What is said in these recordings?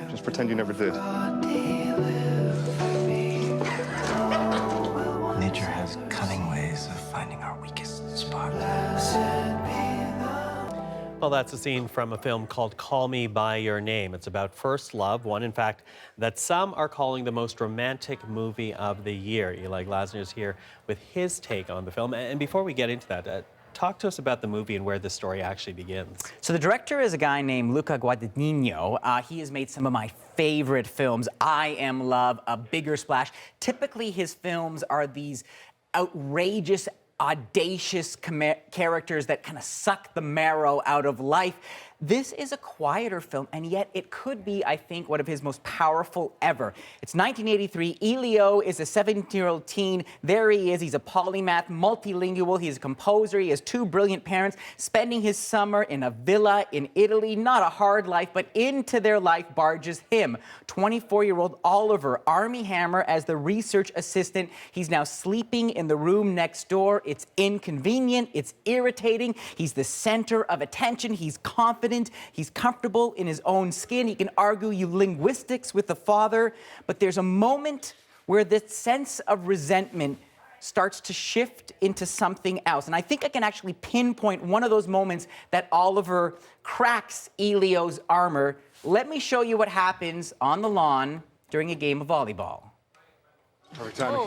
Just pretend you never did. Nature has cunning ways of finding our weakest spot. Well, that's a scene from a film called Call Me By Your Name. It's about first love, one, in fact, that some are calling the most romantic movie of the year. Eli Glasner's here with his take on the film. And before we get into that, talk to us about the movie and where the story actually begins. So the director is a guy named Luca Guadagnino. He has made some of my favorite films. I Am Love, A Bigger Splash. Typically, his films are these outrageous, audacious characters that kind of suck the marrow out of life. This is a quieter film, and yet it could be, I think, one of his most powerful ever. It's 1983. Elio is a 17-year-old teen. There he is. He's a polymath, multilingual. He's a composer. He has two brilliant parents, spending his summer in a villa in Italy. Not a hard life, but into their life barges him, 24-year-old Oliver, Armie Hammer, as the research assistant. He's now sleeping in the room next door. It's inconvenient. It's irritating. He's the center of attention. He's confident. He's comfortable in his own skin. He can argue linguistics with the father, but there's a moment where the sense of resentment starts to shift into something else. And I think I can actually pinpoint one of those moments that Oliver cracks Elio's armor. Let me show you what happens on the lawn during a game of volleyball. Perfect timing.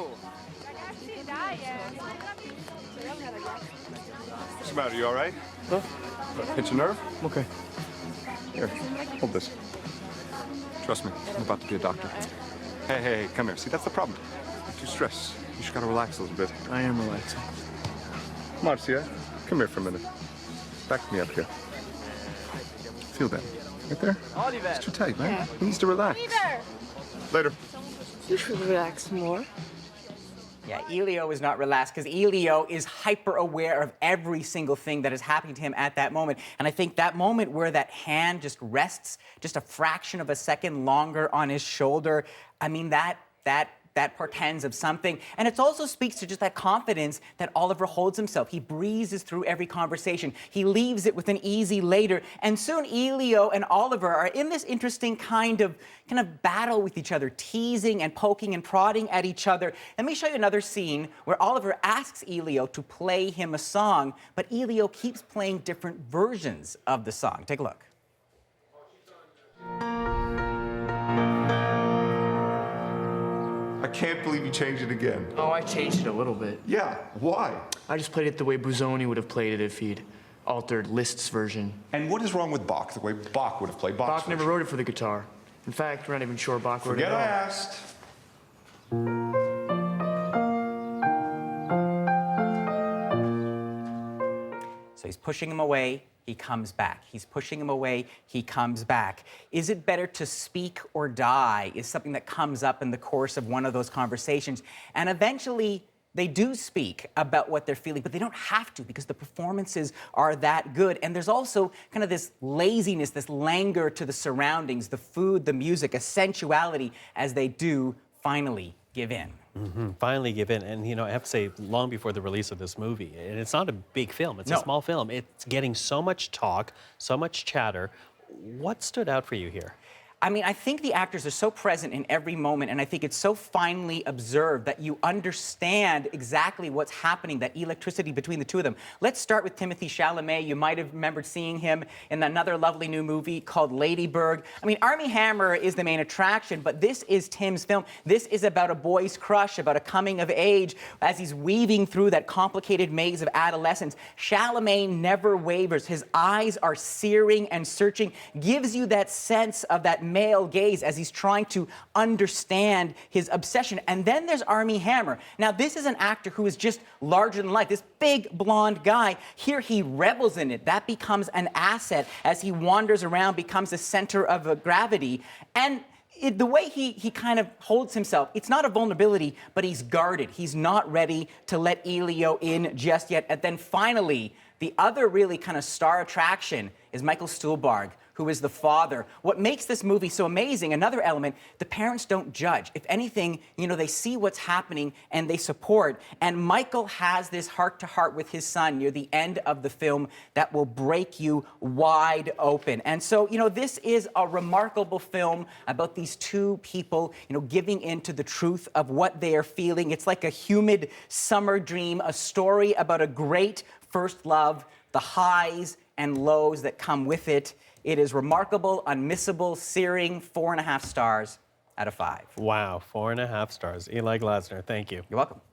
What's the matter? You all right? Huh? Pinch a nerve? Okay. Here, hold this. Trust me, I'm about to be a doctor. Hey, come here. See, that's the problem. You're too stressed. You just gotta relax a little bit. I am relaxing. Marcia, come here for a minute. Back me up here. Feel that. Right there? It's too tight, man. He needs to relax. Later. You should relax more. Yeah, Elio is not relaxed because Elio is hyper aware of every single thing that is happening to him at that moment. And I think that moment where that hand just rests just a fraction of a second longer on his shoulder, I mean, that portends of something. And it also speaks to just that confidence that Oliver holds himself. He breezes through every conversation. He leaves it with an easy later. And soon Elio and Oliver are in this interesting kind of battle with each other, teasing and poking and prodding at each other. Let me show you another scene where Oliver asks Elio to play him a song, but Elio keeps playing different versions of the song. Take a look. I can't believe you changed it again. Oh, I changed it a little bit. Yeah, why? I just played it the way Busoni would have played it if he'd altered Liszt's version. And what is wrong with Bach, the way Bach would have played Bach's Bach never wrote it for the guitar. In fact, we're not even sure Bach wrote it Forget at all. I asked. So he's pushing him away, he comes back. He's pushing him away, he comes back. Is it better to speak or die is something that comes up in the course of one of those conversations. And eventually, they do speak about what they're feeling, but they don't have to because the performances are that good. And there's also kind of this laziness, this languor to the surroundings, the food, the music, a sensuality as they do finally give in. Finally give in. And, you know, I have to say, long before the release of this movie, and it's not a big film, it's a small film. It's getting so much talk, so much chatter. What stood out for you here? I mean, I think the actors are so present in every moment, and I think it's so finely observed that you understand exactly what's happening, that electricity between the two of them. Let's start with Timothée Chalamet. You might have remembered seeing him in another lovely new movie called Lady Bird. I mean, Armie Hammer is the main attraction, but this is Tim's film. This is about a boy's crush, about a coming of age, as he's weaving through that complicated maze of adolescence. Chalamet never wavers. His eyes are searing and searching, gives you that sense of that male gaze as he's trying to understand his obsession. And then there's Armie Hammer. Now, this is an actor who is just larger than life, this big blonde guy. Here he revels in it. That becomes an asset as he wanders around, becomes a center of gravity. And the way he kind of holds himself, it's not a vulnerability, but he's guarded. He's not ready to let Elio in just yet. And then finally, the other really kind of star attraction is Michael Stuhlbarg, who is the father. What makes this movie so amazing, another element, the parents don't judge. If anything, you know, they see what's happening and they support. And Michael has this heart-to-heart with his son near the end of the film that will break you wide open. And so, you know, this is a remarkable film about these two people, you know, giving in to the truth of what they are feeling. It's like a humid summer dream, a story about a great first love, the highs and lows that come with it. It is remarkable, unmissable, searing, 4.5 stars out of 5. Wow, 4.5 stars. Eli Glasner, thank you. You're welcome.